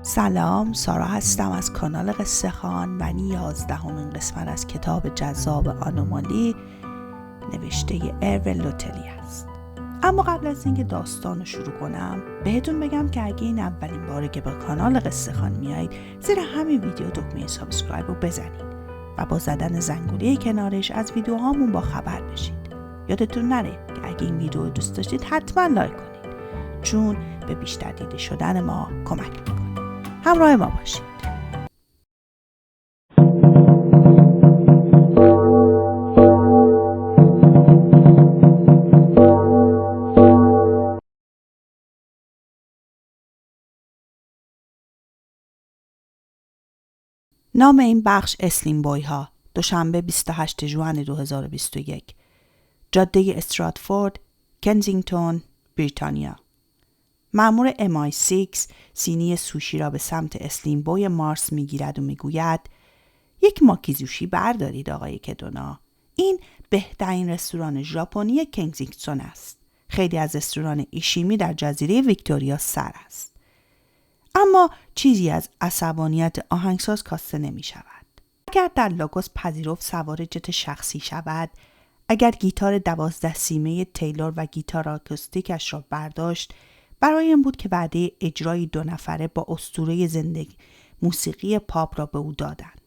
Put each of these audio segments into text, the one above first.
سلام، سارا هستم از کانال قصه خوان و این 11مین قسمت از کتاب جذاب آنومالی نوشته ارون لوتلی است. اما قبل از اینکه داستان رو شروع کنم بهتون بگم که اگه این اولین باره که به کانال قصه خوان میایید زیر همین ویدیو دکمه سابسکرایب رو بزنید و با زدن زنگوله کنارش از ویدیوهامون با خبر بشید. یادتون نره که اگه این ویدیو رو دوست داشتید حتما لایک کنید، چون به بیشتر دیده شدن ما کمک میکنه. همراه ما باشید. نام این بخش اسلیم بوی ها. دوشنبه 28 ژوئن 2021. جاده استراتفورد، کنزینگتون، بریتانیا. مأمور MI6 سینی سوشی را به سمت اسلیم بوی مارس میگیرد و میگوید یک ماکیزوشی بردارید آقای کدونا. این بهترین رستوران ژاپنی کنزینگتون است. خیلی از رستوران ایشیمی در جزیره ویکتوریا سر است. اما چیزی از عصبانیت آهنگساز کاسته نمی شود. اگر در لاگوس پذیرفت سوار جت شخصی شود، اگر گیتار 12 سیمه تیلور و گیتار آکوستیکش را برداشت، برای این بود که وعده اجرای 2 نفره با اسطوره زندگی موسیقی پاپ را به او دادند.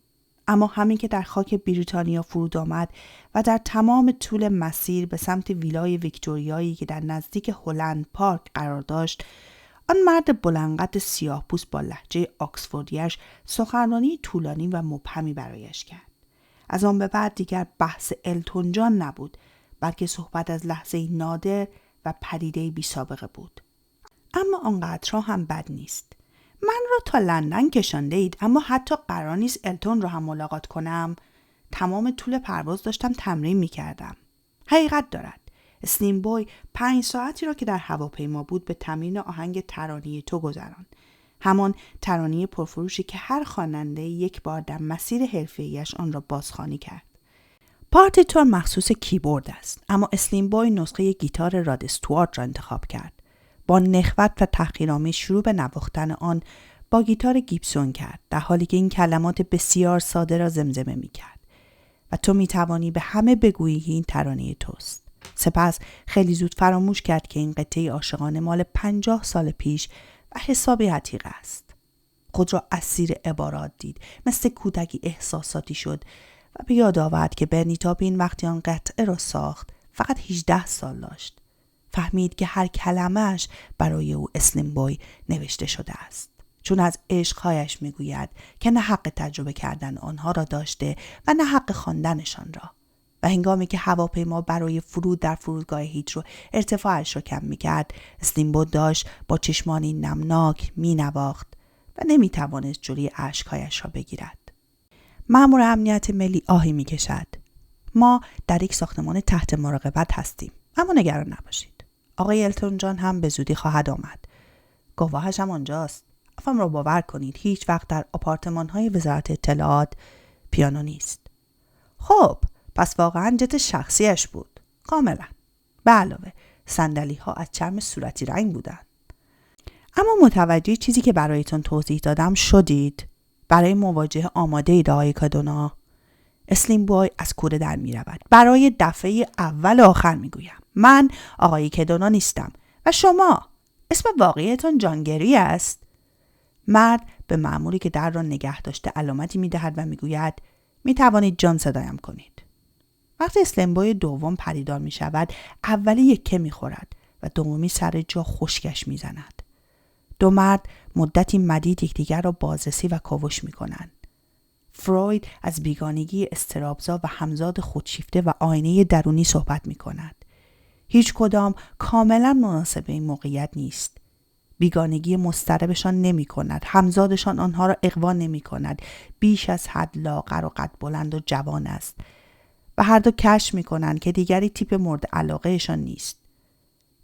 اما همین که در خاک بریتانیا فرود آمد و در تمام طول مسیر به سمت ویلای ویکتوریایی که در نزدیک هلند پارک قرار داشت، آن مرد بلندقد سیاه‌پوست با لهجه آکسفوردیش سخنرانی طولانی و مبهمی برایش کرد. از آن به بعد دیگر بحث التون جان نبود، بلکه صحبت از لحظه نادر و پدیده بی سابقه بود. اما آنقدر هم بد نیست. من را تا لندن کشانده اید، اما حتی قرار نیست التون را هم ملاقات کنم. تمام طول پرواز داشتم تمرین می کردم. حقیقت دارد. اسلیم بوی 5 ساعتی را که در هواپیما بود به تمرین آهنگ ترانه تو گذراند. همان ترانه پرفروشی که هر خواننده یک بار در مسیر حرفه‌ایش آن را بازخوانی کرد. پارتیتور مخصوص کیبورد است، اما اسلیم بوی نسخه گیتار راد استوارت را انتخاب کرد. با نخوت و تحقیرآمیز شروع به نواختن آن با گیتار گیبسون کرد، در حالی که این کلمات بسیار ساده را زمزمه می کرد و تو می توانی به همه بگویی که این ترانه توست. سپس خیلی زود فراموش کرد که این قطعه عاشقانه مال 50 سال پیش و حسابی عتیق است. خود را اسیر عبارات دید، مثل کودکی احساساتی شد و به یاد آورد که برنی تاپین وقتی آن قطعه را ساخت فقط 18 سال داشت. فهمید که هر کلمه‌اش برای او اسلیم بوی نوشته شده است، چون از عشقهایش میگوید که نه حق تجربه کردن آنها را داشته و نه حق خواندنشان را. و هنگامی که هواپیما برای فرود در فرودگاه هیترو ارتفاعش را کم میکرد، اسلیم بوی داشت با چشمانی نمناک مینواخت و نمیتوانست جلوی اشکهایش را بگیرد. مأمور امنیت ملی آهی میکشد. ما در یک ساختمان تحت مراقبت هستیم، اما نگران نباشید. آقای التون جان هم به زودی خواهد آمد. گواهش هم آنجاست. افهم را باور کنید هیچ وقت در آپارتمان‌های وزارت اطلاعات پیانو نیست. خب، پس واقعا جت شخصیش بود. کاملا. به علاوه صندلی‌ها از چرم صورتی رنگ بودند. اما متوجه چیزی که برایتون توضیح دادم شدید؟ برای مواجهه آماده اید آقای کدونا؟ اسلیم بوی از کوره در می رود. برای دفعه اول آخر می گویم. من آقای کدونا نیستم. و شما؟ اسم واقعیتون جان گری است؟ مرد به مأموری که در را نگه داشته علامتی می دهد و می گوید می توانید جان صدایم کنید. وقتی اسلیم بوی دوم پدیدار می شود، اولی یکه می خورد و دومی سر جا خشکش می زند. 2 مرد مدتی مدید یکدیگر را بازرسی و کاوش می کنند. فروید از بیگانگی اضطرابزا و همزاد خودشیفته و آینه درونی صحبت می کند. هیچ کدام کاملا مناسب این موقعیت نیست. بیگانگی مضطربشان نمی کند. همزادشان آنها را اغوا نمی کند. بیش از حد لاغر و قد بلند و جوان است. و هر دو کشف می کنند که دیگری تیپ مورد علاقهشان نیست.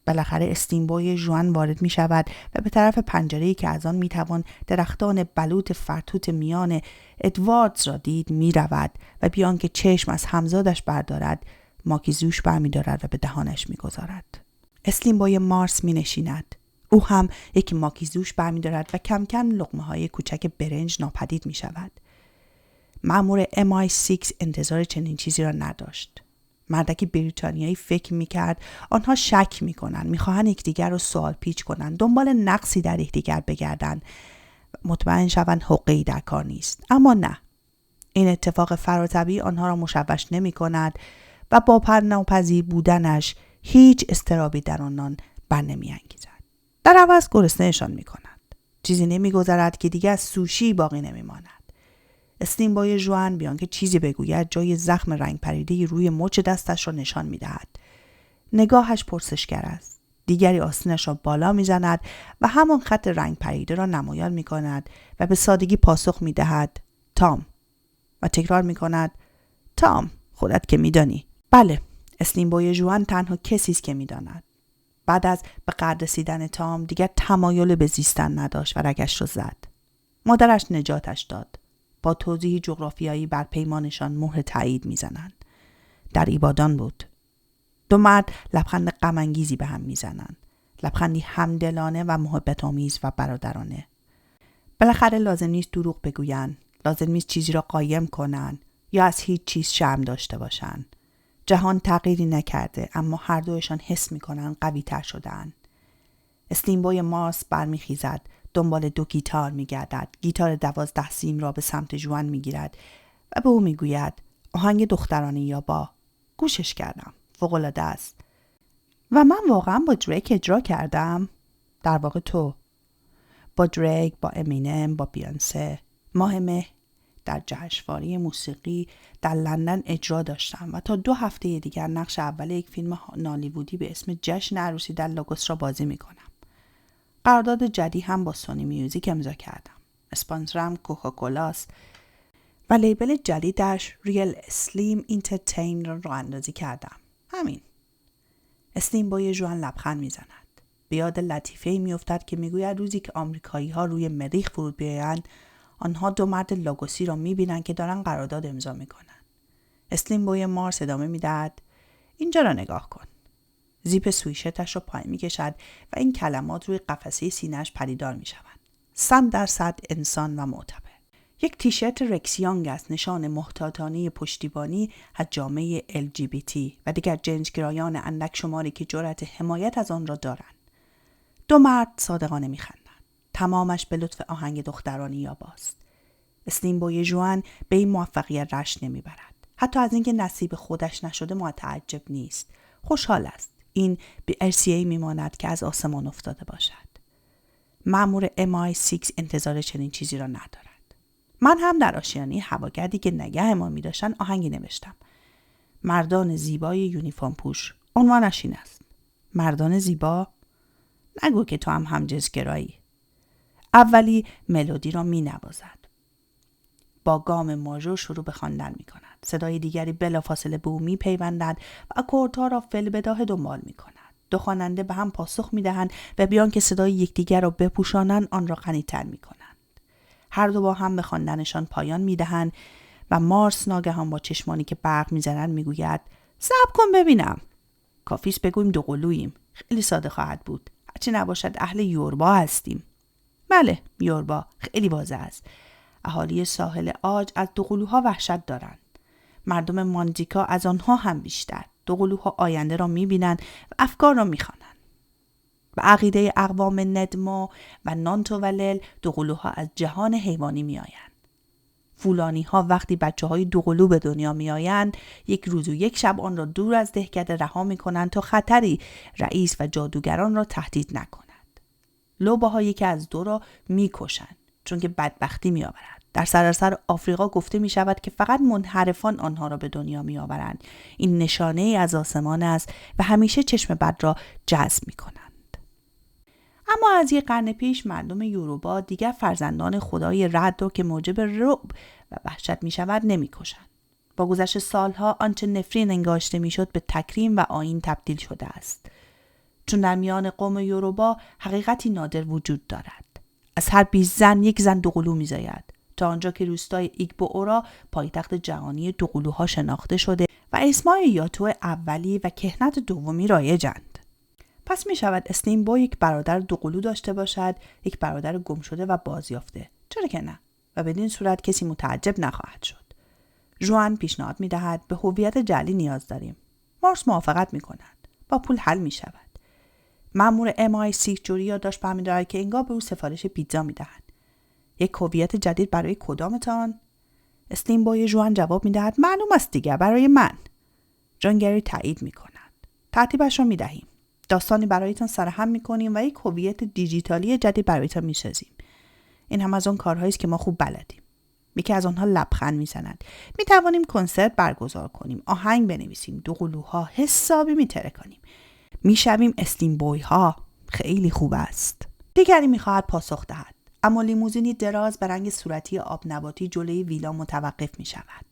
بالاخره اسلیم بوی ژوئن وارد می شود و به طرف پنجره‌ای که از آن می توان درختان بلوط فرتوت میان ادواردز را دید می رود و بیان که چشم از همزادش بردارد ماکیزوش برمی دارد و به دهانش می گذارد. اسلیم بوی مارس می نشیند. او هم یک ماکیزوش برمی‌دارد و کم کم لقمه‌های کوچک برنج ناپدید می‌شود. مأمور MI6 انتظار چنین چیزی را نداشت. مردک بریتانیایی فکر می‌کرد آنها شک می‌کنند، می‌خواهند یکدیگر را سوال پیچ کنند، دنبال نقصی در یکدیگر بگردند، مطمئن شوند حقه‌ای در کار نیست. اما نه. این اتفاق فراتبی آنها را مشوش نمی‌کند و با پرناپذیر بودنش هیچ اضطرابی در آنان برنمی‌انگیزد. در عوض گرسنه‌شان می‌کند. چیزی نمی‌گذرد که دیگر سوشی باقی نمی‌ماند. استیم بوی ژوئن بیان که چیزی بگوید جای زخم رنگ پریده روی مچ دستش را نشان می‌دهد. نگاهش پرسشگر است. دیگری آستینش را بالا می‌زند و همان خط رنگ پریده را نمایان می‌کند و به سادگی پاسخ می‌دهد تام و تکرار می‌کند تام، خودت که می‌دانی. بله، استیم بوی ژوئن تنها کسی است که می‌داند. بعد از به قدر رسیدن تام دیگر تمایل به زیستن نداشت و رگش را زد. مادرش نجاتش داد. با توضیح جغرافیایی بر پیمانشان مهر تایید میزنند. در ایبادان بود. دو مرد لبخند غم انگیزی به هم میزنند. لبخندی همدلانه و محبت آمیز و برادرانه. بالاخره لازم نیست دروغ بگویند. لازم نیست چیزی را قایم کنند یا از هیچ چیز شرم داشته باشند. جهان تغییری نکرده اما هر دویشان حس میکنند قوی تر شده‌اند. استیم بوی مارس برمیخیزد، دنبال دو گیتار میگردد. گیتار 12 سیم را به سمت ژوئن میگیرد و به او میگوید آهنگ دخترانه یابا. گوشش کردم. فوق‌العاده است. و من واقعا با دریک اجرا کردم. در واقع تو با دریک، با امینم، با بیانسه. ماه مه در جشنواره موسیقی در لندن اجرا داشتم و تا 2 هفته دیگر نقش اول یک فیلم نالیوودی به اسم جشن عروسی در لاگوس را بازی میکنم. قرارداد جدی هم با سونی میوزیک امضا کردم. اسپانسرم کوکاکولاست و لیبل جدیدش ریل اسلیم اینترتین را راه اندازی کردم. همین. استیم بوی ژوئن لبخند میزند. به یاد لطیفه‌ای میافتد که میگوید روزی که آمریکایی‌ها روی مریخ فرود بیایند، آنها 2 مرد لاگوسی را میبینند که دارن قرارداد امضا میکنند. استیم بوی مارس ادامه میدهد اینجا را نگاه کن. زیپ سویشتش را پایین میکشد و این کلمات روی قفسه سینه‌اش پدیدار میشوند. 100% انسان و معتبر. یک تیشرت رکس یانگ است، نشان محتاطانه پشتیبانی از جامعه LGBT و دیگر جنسگرایان اندک شماری که جرأت حمایت از آن را دارند. 2 مرد صادقانه میخندند. تمامش به لطف آهنگ دخترانه یاباست. استیم بوی ژوئن به این موفقیت رشک نمیبرد. حتی از اینکه نصیب خودش نشده متعجب نیست. خوشحال است. این به ارثیه‌ای میماند که از آسمان افتاده باشد. مأمور MI6 انتظار چنین چیزی را ندارد. من هم در آشیانه هواگردی که نگهمان می‌داشتند آهنگی نوشتم. مردان زیبای یونیفرم پوش. عنوانش این است. مردان زیبا؟ نگو که تو هم همجنسگرایی. اولی ملودی را می‌نوازد. با گام ماژور شروع به خواندن می‌کند. صدای دیگری بلافاصله به او می‌پیوندد و اکوردها را فی‌البداهه دنبال می‌کند. 2 خواننده به هم پاسخ می‌دهند و بیان که صدای یکدیگر را بپوشانند آن را غنی‌تر می‌کنند. هر دو با هم به خواندنشان پایان می‌دهند و مارس ناگهان با چشمانی که برق می‌زنند می‌گوید صبر کن ببینم. کافیست بگوییم دوقلوییم. خیلی ساده خواهد بود. هرچی نباشد اهل یوربا هستیم. بله، یوربا خیلی واضح است. اهالی ساحل عاج از دوقلوها وحشت دارند. مردم ماندیکا از آنها هم بیشتر. دوقلوها آینده را می‌بینند و افکار را می‌خوانند. به عقیده اقوام ندمو و نانتوولل دوقلوها از جهان حیوانی می‌آیند. فولانی‌ها وقتی بچه‌های دوقلو به دنیا می‌آیند، یک روز و یک شب آن را دور از دهکده رها می‌کنند تا خطری رئیس و جادوگران را تهدید نکند. لوباها یکی از 2 را می‌کشند چون که بدبختی می‌آورد. در سراسر آفریقا گفته می‌شود که فقط منحرفان آنها را به دنیا می‌آورند. این نشانه‌ای از آسمان است و همیشه چشم بد را جذب می‌کنند. اما از یک قرن پیش مردم یوروبا دیگر فرزندان خدای رعد را که موجب رعب و وحشت می شود نمی کشند. با گذشت سالها آنچه نفرین انگاشته می شد به تکریم و آیین تبدیل شده است. چون در میان قوم یوروبا حقیقتی نادر وجود دارد. از هر 20 زن یک زن دوقلو می زاید. تا آنجا که روستای ایگبو-اورا پایتخت جهانی دوقلوها شناخته شده و اسمای یاتو اولی و کهنت دومی رایجند. پس می شود اسلین بوی یک برادر دوقلو داشته باشد، یک برادر گم شده و بازیافته. چرا که نه؟ و بدین صورت کسی متعجب نخواهد شد. ژوئن پیشنهاد می دهد به هویت جعلی نیاز داریم. مارس موافقت می کند. با پول حل می شود. مأمور MI سیک جوری یادداشت برمی دارد که انگار به او سفارش پیتزا می دهد. یک هویت جدید برای کدامتان؟ اسلین بوی ژوئن جواب می دهد معلوم است دیگر، برای من. جان گری تایید می کند. ترتیبش را می دهیم. داستانی برایتان سرهم می کنیم و یک هویت دیجیتالی جدید برایتان می سازیم. این هم از آن کارهایی است که ما خوب بلدیم. یکی از آنها لبخند میزند. می توانیم کنسرت برگزار کنیم، آهنگ بنویسیم، دوقلوها حسابی میترکانیم. میشویم اسلین بوی ها. خیلی خوب است. دیگری میخواهد پاسخ دهد، اما لیموزینی دراز به رنگ صورتی آب نباتی جلوی ویلا متوقف می شود.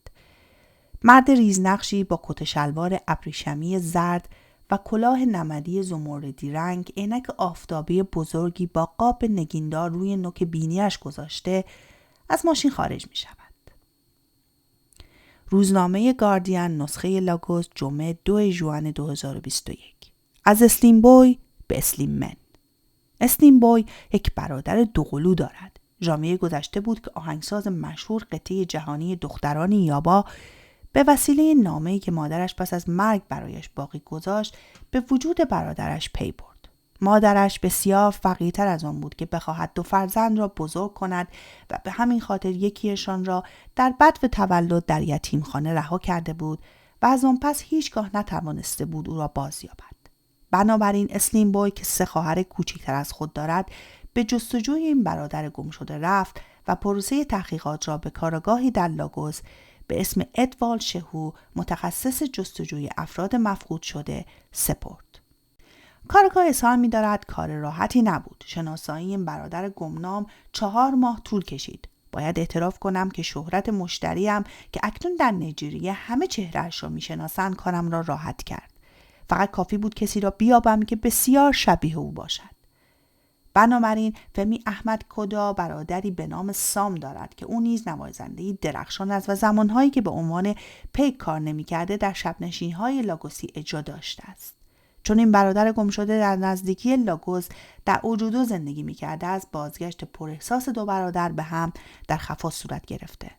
مرد ریزنقشی با کت شلوار ابریشمی زرد و کلاه نمدی زمردی رنگ، عینک آفتابی بزرگی با قاب نگیندار روی نوک بینیش گذاشته، از ماشین خارج می شود. روزنامه گاردین نسخه لاگوس جمعه 2 ژوئن 2021. از اسلین بوی به اسلین من. اسلین بوی یک برادر دوقلو دارد. ژانویه گذشته بود که آهنگساز مشهور قطعه جهانی دختران یابا به وسیله نامه‌ای که مادرش پس از مرگ برایش باقی گذاشت به وجود برادرش پی برد. مادرش بسیار فقیرتر از آن بود که بخواهد 2 فرزند را بزرگ کند و به همین خاطر یکیشان را در بدو تولد در یتیمخانه رها کرده بود و از آن پس هیچگاه نتوانسته بود او را بازیابد. بنابراین اسلین بوی که 3 خواهر کوچکتر از خود دارد به جستجوی این برادر گم شده رفت و پروسه تحقیقات را به کارگاهی در لاگوس به اسم ادوارد شهو، متخصص جستجوی افراد مفقود شده، سپرد. کارگاه اظهار می‌دارد کار راحتی نبود. شناسایی این برادر گمنام 4 ماه طول کشید. باید اعتراف کنم که شهرت مشتریم که اکنون در نیجریه همه چهره‌اش را می‌شناسند کارم را راحت کرد. فقط کافی بود کسی را بیابم که بسیار شبیه او باشد. بنابراین فمی احمد کدا برادری به نام سام دارد که او نیز نوازنده‌ای درخشان است و زمانهایی که به عنوان پیک کار نمی‌کرده در شب‌نشین‌های لاگوسی اجرا داشته است. چون این برادر گم شده در نزدیکی لاگوس در اوجودو زندگی می‌کرده است، بازگشت پر احساس 2 برادر به هم در خفا صورت گرفته.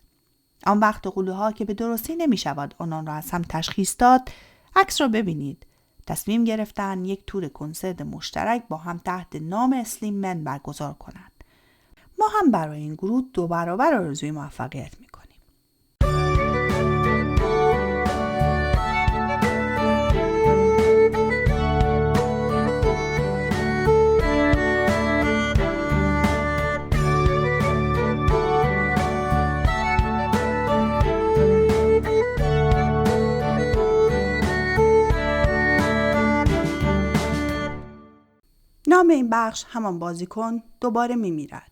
آن وقت دوقلوها که به درستی نمی‌شود آنان را از هم تشخیص داد، عکس را ببینید. تصمیم گرفتن یک تور کنسرت مشترک با هم تحت نام اسلین من برگزار کنند. ما هم برای این گروه 2 برابر آرزوی موفقیت می‌کنیم. نام این بخش همان بازیکن دوباره میمیرد.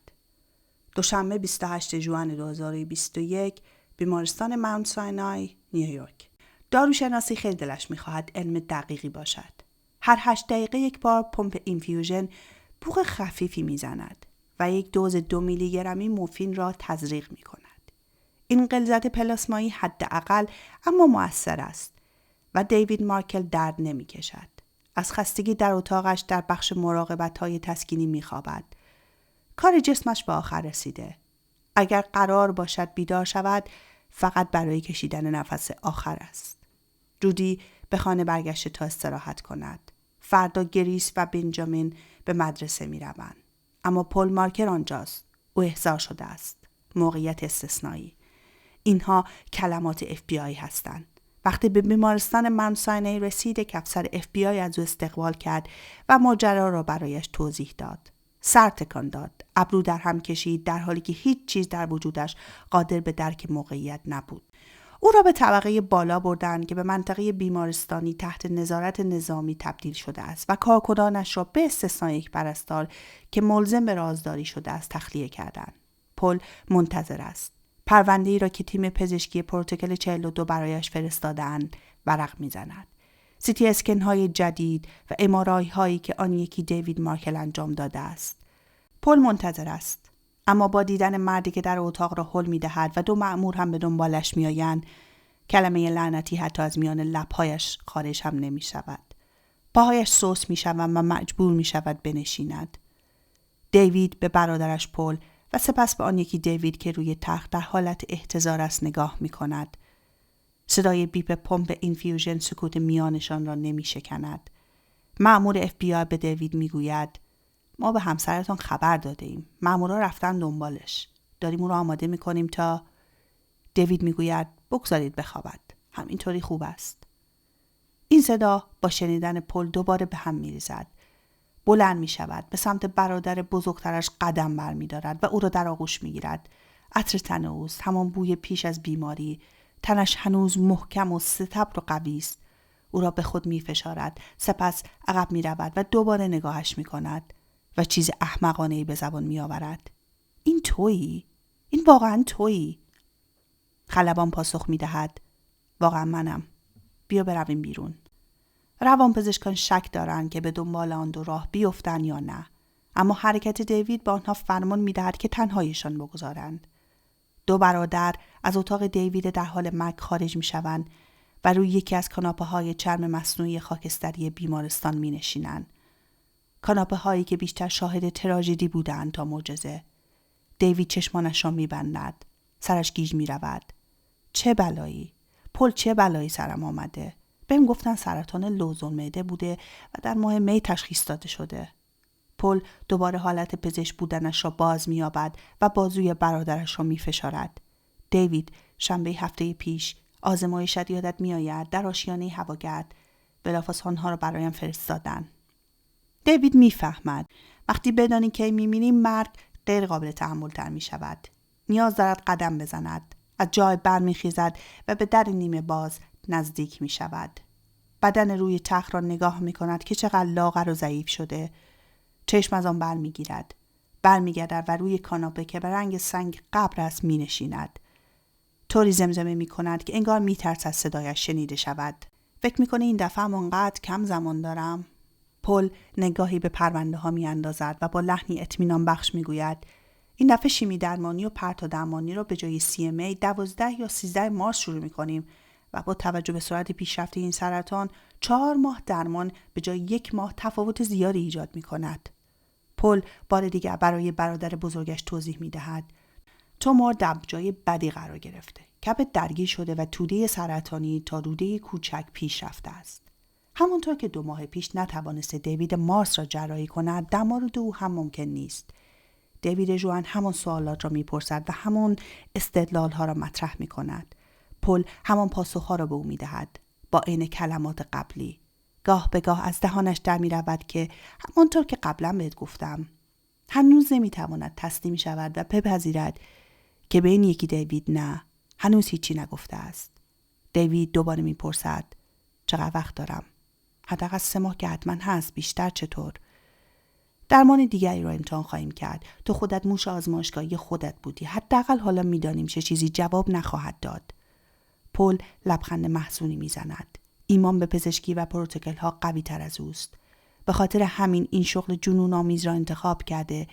دوشنبه 28 ژوئن 2021 بیمارستان ماونت ساینای، نیویورک. داروشناسی خیلی دلش میخواهد علم دقیقی باشد. هر 8 دقیقه یک بار پمپ اینفیوژن بوق خفیفی میزند و یک دوز 2 میلی گرمی مورفین را تزریق میکند. این غلظت پلاسمایی حداقل اما مؤثر است و دیوید مارکل درد نمیکشد. از خستگی در اتاقش در بخش مراقبت‌های تسکینی می‌خوابد. کار جسمش به آخر رسیده. اگر قرار باشد بیدار شود، فقط برای کشیدن نفس آخر است. جودی به خانه برگشته تا استراحت کند. فردا گریس و بنجامین به مدرسه می‌روند. اما پل مارکر آنجاست. او احضار شده است. موقعیت استثنایی. اینها کلمات FBI هستند. وقتی به بیمارستان ماونت ساینای رسید که افسر FBI از او استقبال کرد و ماجرا را برایش توضیح داد. سر تکان داد، ابرو در هم کشید در حالی که هیچ چیز در وجودش قادر به درک موقعیت نبود. او را به طبقه بالا بردند که به منطقه بیمارستانی تحت نظارت نظامی تبدیل شده است و کارکنانش را به استثنای یک پرستار که ملزم به رازداری شده است تخلیه کردند. پل منتظر است. پرونده‌ای را که تیم پزشکی پروتکل 42 برایش فرستاده‌اند ورق می‌زند. سیتی اسکن های جدید و ام‌آرآی هایی که آن یکی دیوید مارکل انجام داده است. پل منتظر است، اما با دیدن مردی که در اتاق را هل می‌دهد و 2 مأمور هم به دنبالش می‌آیند، کلمه لعنتی حتی از میان لب‌هایش خارج هم نمی‌شود. پاهایش سوس می شود و مجبور می شود بنشیند. دیوید به برادرش پل و سپس به آن یکی دیوید که روی تخت در حالت احتضار است نگاه می کند. صدای بیپ پمپ اینفیوژن سکوت میانشان را نمی شکند. مأمور FBI به دیوید می گوید ما به همسرتان خبر داده ایم. مأمورا رفتن دنبالش. داریم او را آماده می کنیم تا... دیوید می گوید بگذارید بخوابد. همینطوری خوب است. این صدا با شنیدن پل دوباره به هم می ریزد. بلند می شود. به سمت برادر بزرگترش قدم بر می دارد و او را در آغوش می گیرد. عطر تن اوست. همان بوی پیش از بیماری. تنش هنوز محکم و ستبر و قوی است. او را به خود می فشارد. سپس عقب می رود و دوباره نگاهش می کند و چیز احمقانه‌ای به زبان می آورد. این تویی؟ این واقعا تویی؟ خلبان پاسخ می دهد. واقعا منم. بیا برویم بیرون. روانپزشکان شک دارند که به دنبال آن دو راه بیفتند یا نه. اما حرکت دیوید با آنها فرمان می دهد که تنهایشان بگذارند. دو برادر از اتاق دیوید در حال مرگ خارج می شوند و روی یکی از کاناپه های چرم مصنوعی خاکستری بیمارستان می نشینند. کاناپه هایی که بیشتر شاهد تراژدی بودند تا معجزه. دیوید چشمانش را می بندد. سرش گیج می رود. چه بلایی؟ پل چه بلایی سرم آمده؟ بهم گفتن سرطان لوزالمعده بوده و در ماه می تشخیص داده شده. پل دوباره حالت پزشک بودنش را باز می‌یابد و بازوی برادرش را می‌فشارد. دیوید شنبه هفته پیش آزمایشت یادت می‌آید در آشیانه هواگرد بلافاصله آنها را برایم فرستادن. دیوید می‌فهمد وقتی بدانی کی می‌میریم مرگ غیر قابل تحمل تر می‌شود. نیاز دارد قدم بزند. از جای برمیخیزد و به در نیمه باز نزدیک می‌شود. بدن روی تخت را نگاه می‌کند که چقدر لاغر و ضعیف شده. چشم از آن برمیگردد و روی کاناپه که به رنگ سنگ قبر است می‌نشیند. طوری زمزمه می‌کند که انگار می‌ترسد صدایش شنیده شود. فکر می‌کنی این دفعه همانقدر کم زمان دارم؟ پل نگاهی به پرونده ها می‌اندازد و با لحنی اطمینان بخش می‌گوید این دفعه شیمی درمانی و پرتو درمانی را به جای CMA 12 یا 13 مارس شروع می‌کنیم و با توجه به سرعت پیشرفت این سرطان 4 ماه درمان به جای 1 ماه تفاوت زیادی ایجاد می‌کند. پل بار دیگر برای برادر بزرگش توضیح می‌دهد تومور در جای بدی قرار گرفته. کبد درگیر شده و توده سرطانی تا روده کوچک پیش رفته است. همونطور که 2 ماه پیش نتوانسته دیوید مارس را جراحی کند، در مورد او هم ممکن نیست. دیوید ژوئن همان سوالات را می‌پرسد و همان استدلال‌ها را مطرح می‌کند. پل همان پاسخ‌ها را به او می‌دهد با عین کلمات قبلی. گاه به گاه از دهانش در می‌رود که همانطور که قبلا بهت گفتم. هنوز نمی‌تواند تسلیم شود و بپذیرد که به این یکی دیوید نه، هنوز هیچی نگفته است. دیوید دوباره می‌پرسد چقدر وقت دارم؟ حداقل 3 ماه که حتما هست. بیشتر چطور؟ درمان دیگری را امتحان خواهیم کرد. تو خودت موش آزمایشگاهی خودت بودی. حداقل حالا می‌دانیم چه چیزی جواب نخواهد داد. پل لبخند محزونی می‌زند. ایمان به پزشکی و پروتکل‌ها قوی‌تر از اوست. به خاطر همین این شغل جنون آمیز را انتخاب کرده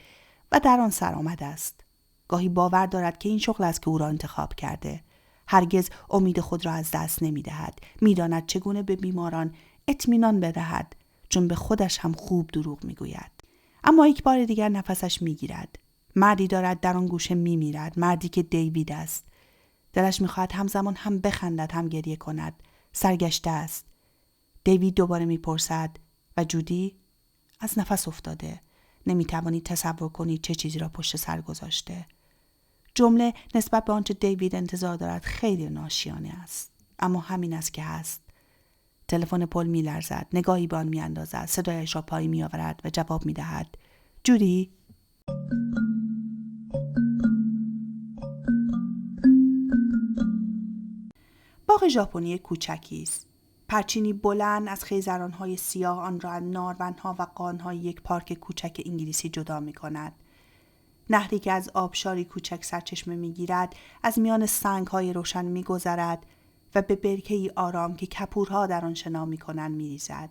و در آن سرآمد است. گاهی باور دارد که این شغل است که او را انتخاب کرده. هرگز امید خود را از دست نمی‌دهد. می‌داند چگونه به بیماران اطمینان بدهد، چون به خودش هم خوب دروغ می‌گوید. اما یک بار دیگر نفسش می‌گیرد. مردی دارد در آن گوشه می‌میرد، مردی که دیوید است. دلش می‌خواهد همزمان هم بخندد هم گریه کند. سرگشته است. دیوید دوباره می‌پرسد و جودی؟ از نفس افتاده. نمی‌توانی تصور کنی چه چیزی را پشت سر گذاشته. جمله نسبت به آنچه دیوید انتظار دارد خیلی ناشیانه است. اما همین است که هست. تلفن پل می‌لرزد. نگاهی به آن می‌اندازد. صدایش را پایین می‌آورد و جواب می‌دهد. جودی؟ باغ ژاپنی کوچکی است. پرچینی بلند از خیزران‌های سیاه آن را از نارون‌ها و قان‌های یک پارک کوچک انگلیسی جدا می‌کند. نهری که از آبشاری کوچک سرچشمه می‌گیرد از میان سنگ‌های روشن می‌گذرد و به برکه‌ای آرام که کپورها در آن شنا می‌کنند می‌ریزد.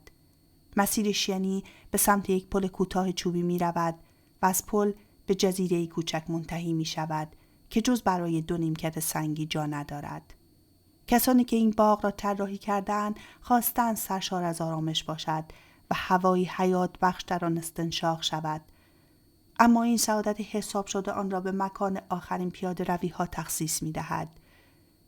مسیر شیانی به سمت یک پل کوتاه چوبی می‌رود و از پل به جزیره‌ای کوچک منتهی می‌شود که جز برای 2 نیمکت سنگی جا ندارد. کسانی که این باغ را طراحی کردند خواستند سرشار از آرامش باشد و هوایی حیات بخش در آن استنشاق شود. اما این سعادت حساب شده آن را به مکان آخرین پیاده روی ها تخصیص می دهد.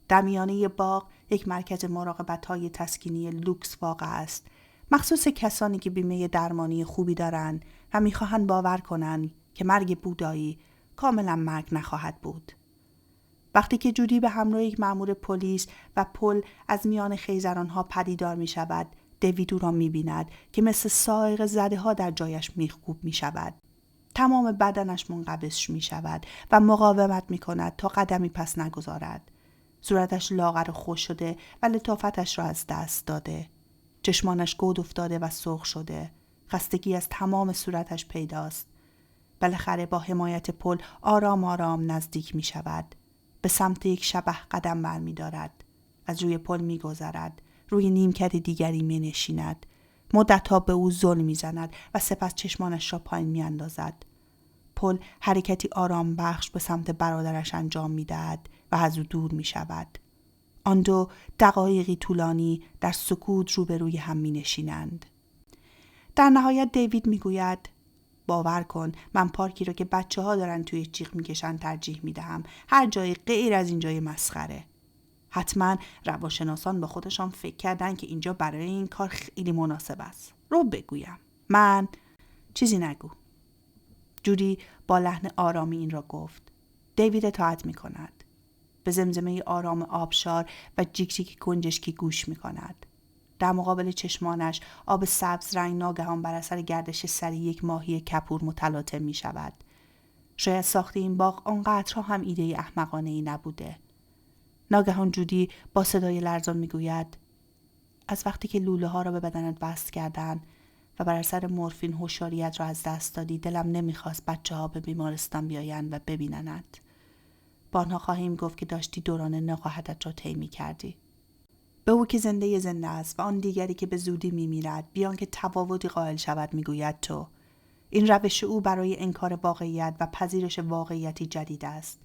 در میانه باغ یک مرکز مراقبت های تسکینی لوکس واقع است، مخصوص کسانی که بیمه درمانی خوبی دارند و میخواهند باور کنند که مرگ بودایی کاملا مرگ نخواهد بود. وقتی که جودی به همراه یک مأمور پلیس و پل از میان خیزرانها پدیدار می شود، دیوید او را می بیند که مثل صاعقه زده ها در جایش میخکوب می شود. تمام بدنش منقبض می شود و مقاومت می کند تا قدمی پس نگذارد. صورتش لاغر و خشک شده و لطافتش را از دست داده. چشمانش گود افتاده و سرخ شده. خستگی از تمام صورتش پیداست. بالاخره با حمایت پل آرام آرام نزدیک می شود. به سمت یک شبح قدم برمی دارد. از روی پل می گذرد. روی نیمکت دیگری می نشیند. مدتها به او ظلم می زند و سپس چشمانش را پایین می اندازد. پل حرکتی آرام بخش به سمت برادرش انجام می دهد و از او دور می شود. آن دو دقایقی طولانی در سکوت روبروی هم می نشینند. در نهایت دیوید می گوید باور کن من پارکی رو که بچه ها دارن توی جیغ می کشن ترجیح می دهم. هر جایی غیر از اینجای مسخره. حتما روانشناسان به خودشان فکر کردن که اینجا برای این کار خیلی مناسب است. رو بگویم من چیزی نگو. جودی با لحن آرامی این را گفت. دیوید اطاعت می کند. به زمزمه آرام آبشار و جیک جیک گنجشکی گوش می کند. در مقابل چشمانش آب سبز رنگ ناگهان بر اثر گردش سریع یک ماهی کپور متلاطم می شود. شاید ساخت این باغ آنقدرها هم ایده احمقانه ای نبوده. ناگهان جودی با صدای لرزان می گوید از وقتی که لوله ها را به بدنت وصل کردن و بر اثر مورفین هوشیاریت را از دست دادی دلم نمیخواست بچه ها به بیمارستان بیایند و ببیننت. با آنها خواهیم گفت که داشتی دوران نقاهتت را طی می‌کردی. به او که زنده است و آن دیگری که به زودی می‌میرد بیان که تفاوتی قائل شود میگوید تو. این روش او برای انکار واقعیت و پذیرش واقعیتی جدید است.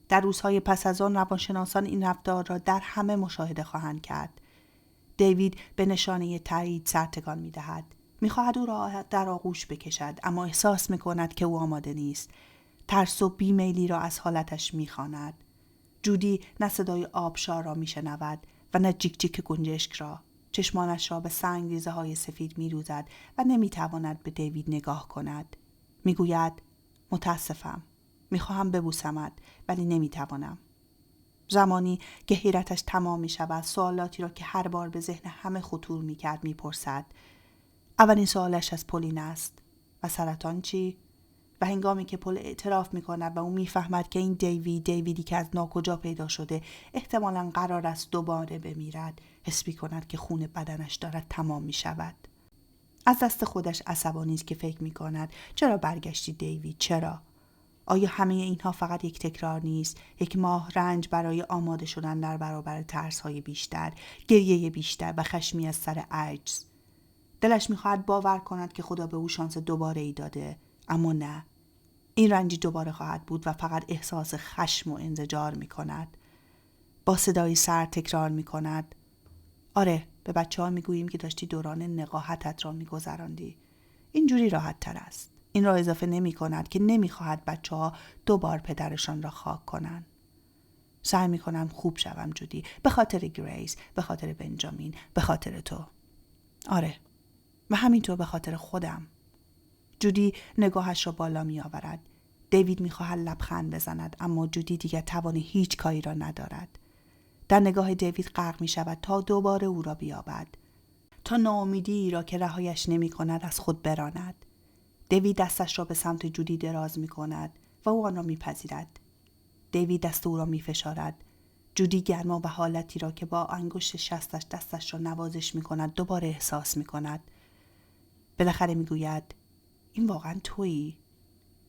در روزهای پس از آن روانشناسان این رفتار را در همه مشاهده خواهند کرد. دیوید به نشانه تایید سر تکان می‌دهد. می‌خواهد او را در آغوش بکشد اما احساس می‌کند که او آماده نیست. ترس و بیمیلی را از حالتش می‌خواند. جودی نه صدای آبشار را می‌شنود و نه جیک جیک گنجشک را. چشمانش را به سنگریزه های سفید می‌دوزد و نمی‌تواند به دیوید نگاه کند. می‌گوید متاسفم. می‌خواهم ببوسمت ولی نمی‌توانم. زمانی که حیرتش تمام می‌شود سوالاتی را که هر بار به ذهن همه خطور می‌کرد می‌پرسد. اولین سوالش از پولین است. و سرطان چی؟ و هنگامی که پل اعتراف می‌کند و او می‌فهمد که این دیویدی که از ناکجا پیدا شده احتمالاً قرار است دوباره بمیرد، حس می‌کند که خون بدنش دارد تمام می‌شود. از دست خودش عصبانی است که فکر می‌کند چرا برگشتی دیوید؟ چرا؟ آیا همه اینها فقط یک تکرار نیست؟ یک ماه رنج برای آماده شدن در برابر ترس‌های بیشتر، گریه بیشتر و خشمی از سر عجز. دلش می‌خواهد باور کند که خدا به او شانس دوباره ای داده، اما نه. این رنجی دوباره خواهد بود و فقط احساس خشم و انزجار می‌کند. با صدای سر تکرار می‌کند آره، به بچه‌ها می‌گوییم که داشتی دوران نقاهتت را می‌گذراندی. اینجوری راحت تر است. این را اضافه نمی‌کند که نمی‌خواهد بچه‌ها دوبار پدرشان را خاک کنند. سعی می‌کنم خوب شوم جودی، به خاطر گریس، به خاطر بنجامین، به خاطر تو. آره، و همینطور به خاطر خودم. جودی نگاهش را بالا می آورد. دیوید می خواهد لبخند بزند اما جودی دیگر توان هیچ کاری را ندارد. در نگاه دیوید غرق می شود تا دوباره او را بیابد. تا ناامیدی را که رهایش نمی کند از خود براند. دیوید دستش را به سمت جودی دراز می کند و او آن را می پذیرد. دیوید دست او را می فشارد. جودی گرما و حالتی را که با انگشت شستش دستش را نوازش می کند دوباره احساس می کند. بالاخره می گوید این واقعا تویی؟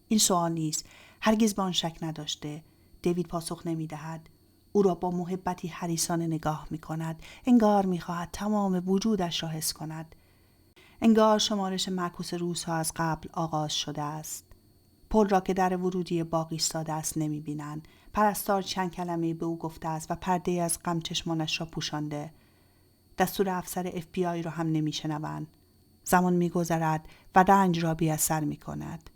این سوال نیست. هرگز به آن شک نداشته. دیوید پاسخ نمی دهد. او را با محبتی حریصانه نگاه می کند. انگار می خواهد تمام وجودش را حس کند. انگار شمارش معکوس روزها از قبل آغاز شده است. پل را که در ورودی باغ ایستاده است نمی بینند. پرستار چند کلمه به او گفته است و پرده از غم چشمانش را پوشانده. دستور افسر FBI را هم نمی شنوند. زمان می‌گذرد و رنج را بی‌اثر می‌کند.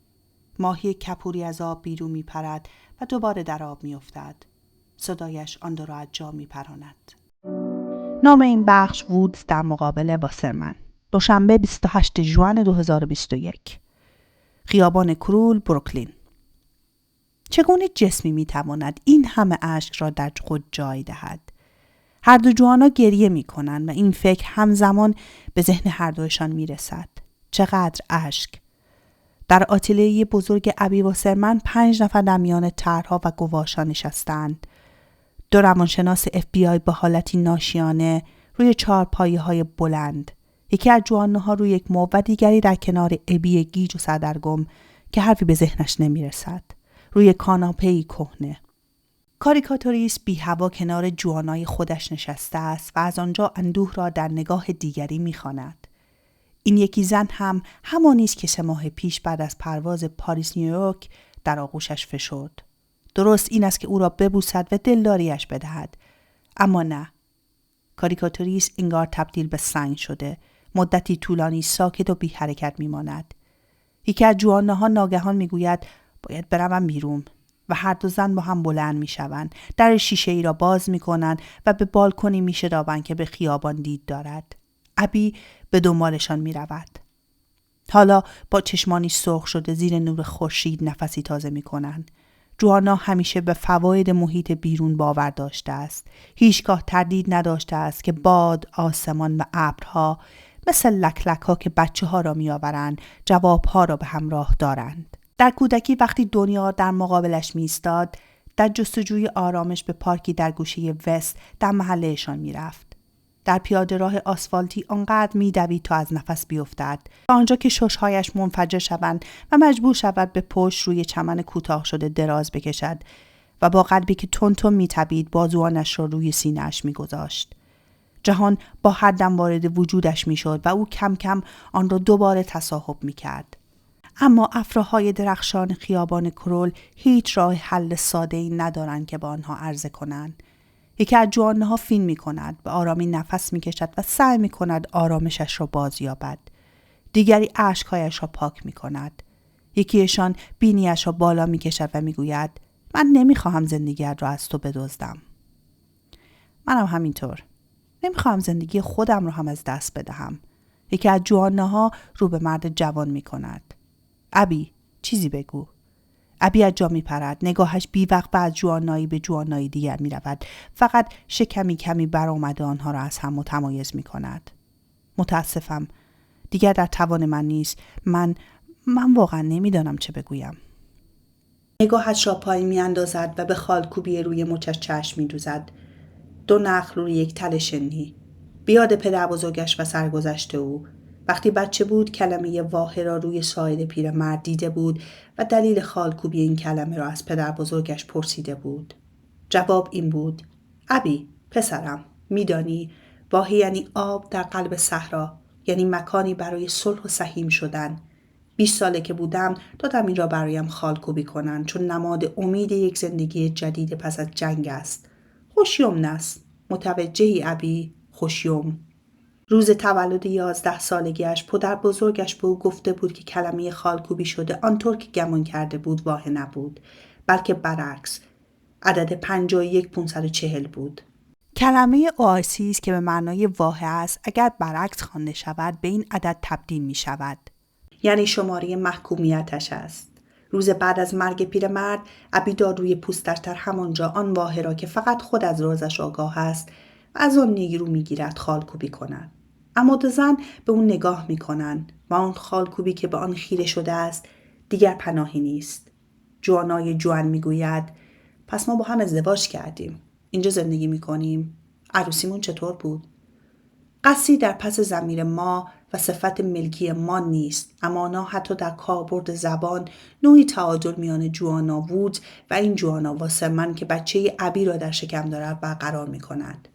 ماهی کپوری از آب بیرون می‌پرد و دوباره در آب می‌افتد. صدایش آن دو را از جا می‌پراند. نام این بخش وودز در مقابل واسرمن. دوشنبه 28 ژوئن 2021. خیابان کرول، بروکلین. چگونه جسمی میتواند این همه اشک را در خود جای دهد؟ هر دو جوانا گریه میکنند و این فکر همزمان به ذهن هر دوشان میرسد. چقدر اشک! در آتلیه بزرگ ابی واسرمن 5 نفر در میان طرح‌ها و گواشان نشستند. 2 روانشناس FBI به حالتی ناشیانه روی 4 پایه‌های بلند. یکی از جوانها روی یک مبل و دیگری در کنار ابی گیج و سردرگم که حرفی به ذهنش نمیرسد. روی کاناپه‌ای کهنه. کاریکاتوریست بی هوا کنار جوانای خودش نشسته است و از آنجا اندوه را در نگاه دیگری می‌خواند. این یکی زن هم همانی است که 3 ماه پیش بعد از پرواز پاریس نیویورک در آغوشش فشرد. درست این است که او را ببوسد و دلداریش بدهد. اما نه. کاریکاتوریست انگار تبدیل به سنگ شده. مدتی طولانی ساکت و بی حرکت میماند. یکی از جوانها ناگهان میگوید باید بروم بیرون و هر دو زن با هم بلند میشوند. در شیشه ای را باز میکنند و به بالکنی میشتابند که به خیابان دید دارد. ابی به دنبالشان میرود. حالا با چشمانی سرخ شده زیر نور خورشید نفسی تازه میکنند. جوانا همیشه به فواید محیط بیرون باور داشته است. هیچگاه تردید نداشته است که باد، آسمان و ابرها مثل لکلک ها که بچه ها را می آورند جواب ها را به همراه دارند. در کودکی وقتی دنیا در مقابلش می ایستاد، در جستجوی آرامش به پارکی در گوشه وست در محلهشان می رفت. در پیاده راه آسفالتی آنقدر می دوید تا از نفس بیفتد و آنجا که ششهایش منفجر شوند و مجبور شود به پشت روی چمن کوتاه شده دراز بکشد و با قلبی که تون می تپید بازوانش را روی سینه‌اش می گذاشت. جهان با هر دم وارد وجودش می شد و او کم کم آن را دوباره تصاحب می کرد. اما افراهای درخشان خیابان کرول هیچ راه حل ساده‌ای ندارند که با آنها عرضه کنند. یکی از جوانها فین می کند، به آرامی نفس می کشد و سعی می کند آرامشش را باز یابد. دیگری اشکهایش را پاک می کند. یکیشان بینیش را بالا می کشد و می گوید من نمی خواهم زندگیت را از تو بدزدم. منم همینطور. نمی خواهم زندگی خودم را هم از دست بدهم. یکی از جوانها رو به مرد جوان می کند. ابی چیزی بگو. ابی از جا می پرد. نگاهش بیوقفه از جوانایی به جوانایی دیگر می رود. فقط شکمی کمی برآمده آنها را از هم متمایز می کند. متاسفم. دیگر در توان من نیست. من واقعا نمیدانم چه بگویم. نگاهش را پایین می اندازد و به خالکوبی روی مچش چشم می دوزد. 2 نخل روی یک تل شنی. بیاد پدر بزرگش و سرگذشت او. وقتی بچه بود کلمه واهه را روی ساعد پیرمرد دیده بود و دلیل خالکوبی این کلمه را از پدر بزرگش پرسیده بود. جواب این بود: ابی، پسرم، میدانی واهه یعنی آب در قلب صحرا، یعنی مکانی برای صلح و سهیم شدن. 20 ساله که بودم دادم این را برایم خالکوبی کنند چون نماد امید یک زندگی جدید پس از جنگ است. خوشیوم نست. متوجهی ابی؟ خوشیوم. روز تولد 11 سالگیش پدر بزرگش به او گفته بود که کلمه خالکوبی شده آنطور که گمان کرده بود واهه نبود، بلکه برعکس عدد 51540 بود. کلمه اوآیسی است که به معنای واهه است اگر برعکس خوانده شود به این عدد تبدیل می شود. یعنی شماره محکومیتش است. روز بعد از مرگ پیرمرد ابی داروی پوستش در همانجا آن واهه را که فقط خود از رازش آگاه است و از آن نیرو میگیرد خالکوبی کند. اما 2 زن به اون نگاه میکنند و آن خالکوبی که به آن خیره شده است دیگر پناهی نیست. جوانای جوان میگوید پس ما با هم ازدواج کردیم. اینجا زندگی میکنیم. عروسیمون چطور بود؟ قصری در پس ضمیر ما و صفت ملکی ما نیست، اما آنها حتی در کاربرد زبان نوعی تعادل میان جوانا وود و این جوانا واسرمن که بچه ابی را در شکم دارد برقرار میکند.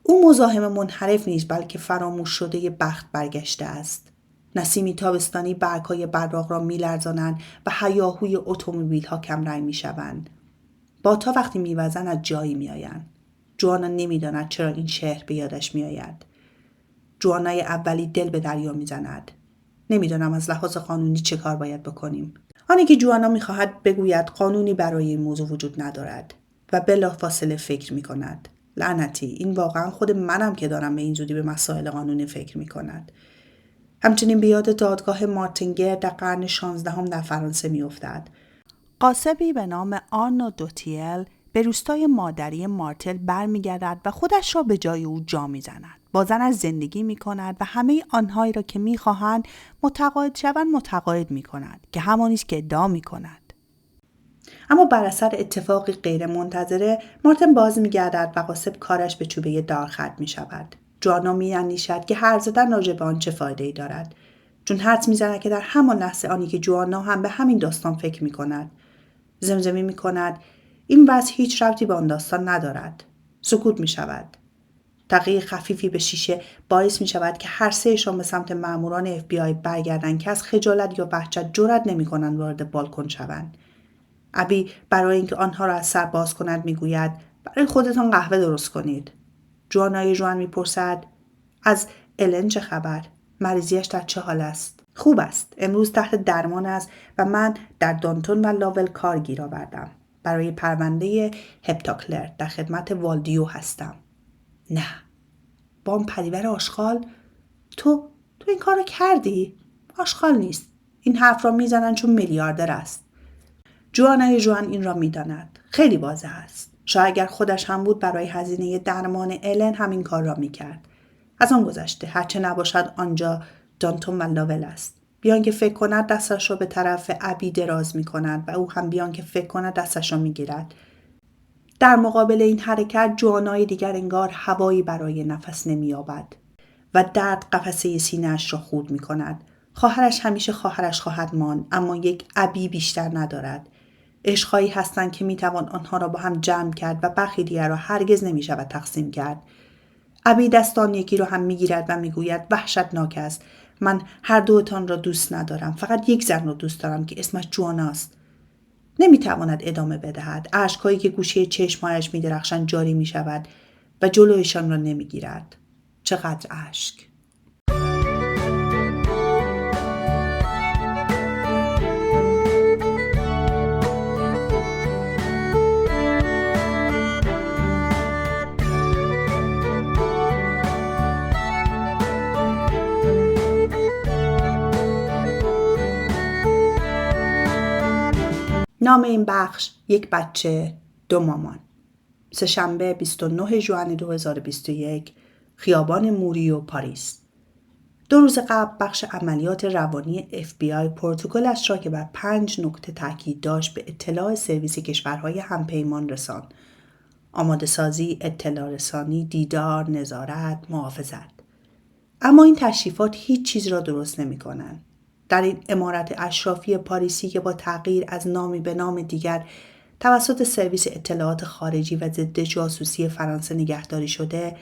او مزاحم منحرف نیست بلکه فراموش شده بخت برگشته است. نسیمی تابستانی برگ‌های براق را می‌لرزانند و هیاهوی اتومبیل‌ها کمرنگ می‌شوند. بادها وقتی می‌وزند از جایی می‌آیند. جوانا نمی‌داند چرا این شهر به یادش می‌آید. جوانای اولی دل به دریا میزند. نمیدانم از لحاظ قانونی چه کار باید بکنیم. آنی که جوانا میخواهد بگوید قانونی برای این موضوع وجود ندارد و بلافاصله فکر میکند. لعنتی، این واقعا خود منم که دارم به این زودی به مسائل قانونی فکر میکند. همچنین به یاد دادگاه مارتینگر در قرن 16 در فرانسه میافتد. قاصبی به نام آرنو دوتیل به روستای مادری مارتل برمیگردد و خودش را به جای او جا میزند. با زنش زندگی می کند و همه آنهایی را که می خواهند متقاعد شوند متقاعد می کند که همانی است که ادعا می کند. اما بر اثر اتفاقی غیر منتظره مارتن باز می گردد و قاصب کارش به چوبه دار ختم می شود. جوانا می اندیشد که حرف زدن راجع به آن چه فایده‌ای دارد، چون حدس می زند که در همان لحظه آنی که جوانا هم به همین داستان فکر می کند. زمزمه می کند این وضع هیچ ربطی به آن داستان ندارد. سکوت می شود. تقیه خفیفی به شیشه باعث می شود که هر سهشان به سمت ماموران FBI برگردند که از خجالت یا وحشت جرئت نمی کنند وارد بالکن شوند. ابی برای اینکه آنها را از سر باز کند می گوید برای خودتان قهوه درست کنید. جوانای جوان می پرسد از الن چه خبر؟ مریضیش در چه حال است؟ خوب است. امروز تحت درمان است و من در دانتون و لاول کار گیر آوردم. برای پرونده هپتاکلر در خدمت والدیو هستم. نه. با اون پریور آشغال تو این کار رو کردی؟ آشغال نیست. این حرف را میزنن چون میلیاردر است. جوانای جوان این را میداند. خیلی واضح است. شاید اگر خودش هم بود برای هزینه درمان الن همین کار را میکرد. از آن گذشته هرچه نباشد آنجا دانتون و لاول است. بیان که فکر کند دستش را به طرف ابی دراز میکند و او هم بیان که فکر کند دستش را میگیرد. در مقابل این حرکت جوانای دیگر انگار هوایی برای نفس نمی‌یابد و درد قفسه سینه‌اش را خورد می‌کند. خواهرش همیشه خواهرش خواهد ماند، اما یک ابی بیشتر ندارد. عشق‌هایی هستند که می‌توان آنها را با هم جمع کرد و برخی دیگر را هرگز نمی‌شود تقسیم کرد. ابی دستان یکی را هم می‌گیرد و می‌گوید وحشتناک است. من هر دوتان را دوست ندارم. فقط یک زن را دوست دارم که اسمش جوانا است. نمیتواند ادامه بدهد. اشک‌هایی که گوشه چشمهایش می‌درخشند جاری می‌شود و جلویشان را نمی‌گیرد. چقدر اشک! نام این بخش یک بچه دو مامان. سه‌شنبه 29 ژوئن 2021 خیابان موریو پاریس. 2 روز قبل بخش عملیات روانی FBI پروتکلش را که بر 5 نکته تاکید داشت به اطلاع سرویس کشورهای همپیمان رساند. آماده سازی، اطلاع رسانی، دیدار، نظارت، محافظت. اما این تشریفات هیچ چیز را درست نمی کنند. در این عمارت اشرافی پاریسی که با تغییر از نامی به نام دیگر توسط سرویس اطلاعات خارجی و ضد جاسوسی فرانسه نگهداری شده،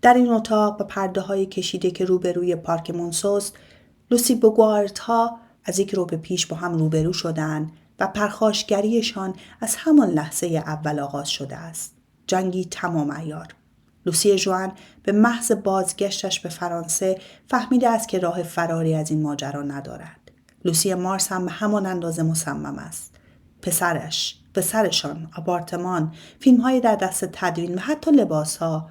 در این اتاق با پرده‌های کشیده که روبروی پارک مونسوس، لوسی بوگوارت‌ها از یک رو به پیش با هم روبرو شدند و پرخاشگریشان از همان لحظه اول آغاز شده است. جنگی تمام عیار. لوسی ژوئن به محض بازگشتش به فرانسه فهمیده است که راه فراری از این ماجرا ندارد. لوسی مارس هم به همان اندازه مصمم است. پسرشان، آپارتمان، فیلم‌های در دست تدوین و حتی لباس‌ها،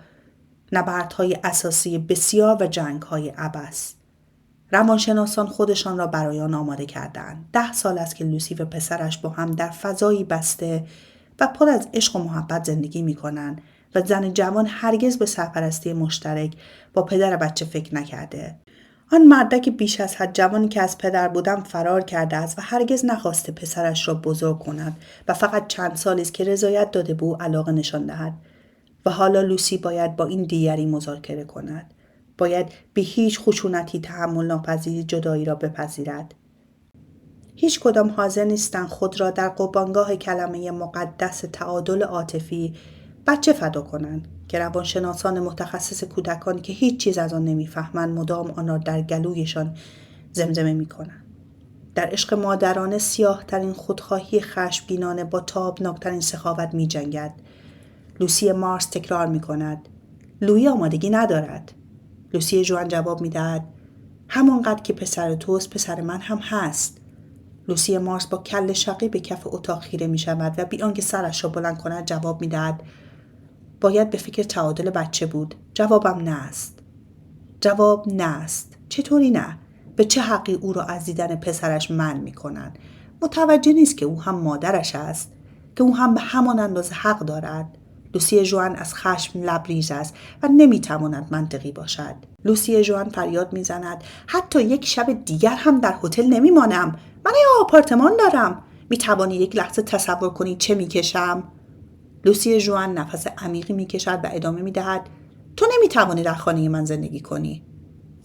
نبردهای اساسی بسیار و جنگ‌های عبث. روانشناسان خودشان را برای آن آماده کردند. 10 سال است که لوسی و پسرش با هم در فضایی بسته و پر از عشق و محبت زندگی می‌کنند و زن جوان هرگز به سرپرستی مشترک با پدر بچه فکر نکرده. آن مردک بیش از حد جوانی که از پدر بودم فرار کرده است و هرگز نخواسته پسرش را بزرگ کند و فقط چند سالی است که رضایت داده به او علاقه نشان دهد. و حالا لوسی باید با این دیگری مذاکره کند. باید به هیچ خشونتی تحمل ناپذیری جدایی را بپذیرد. هیچ کدام حاضر نیستند خود را در قربانگاه کلمه مقدس تعادل عاطفی بچه فدا کنند که روانشناسان متخصص کودکانی که هیچ چیز از آن نمیفهمند مدام آن را در گلویشان زمزمه می‌کنند. در عشق مادرانه سیاه ترین خودخواهی خشمگینانه با تابناکترین سخاوت می‌جنگد. لوسی مارس تکرار می‌کند: لویی آمادگی ندارد. لوسی ژوان جواب میدهد همانقدر که پسر توست پسر من هم هست. لوسی مارس با کل شقی به کف اتاق خیره می شود و بی آنکه سرش را بلند کند جواب می دهد باید به فکر تعادل بچه بود. جوابم نه است. جواب نه است. چطوری نه؟ به چه حقی او را از دیدن پسرش منع می کنند؟ متوجه نیست که او هم مادرش است، که او هم به همان اندازه حق دارد. لوسی ژوان از خشم لبریز است و نمیتواند منطقی باشد. لوسی ژوان فریاد میزند حتی یک شب دیگر هم در هتل نمیمانم. من آپارتمان دارم. میتوانی یک لحظه تصور کنی چه میکشم؟ لوسی ژوان نفس عمیقی میکشد و ادامه میدهد تو نمیتوانی در خانه من زندگی کنی.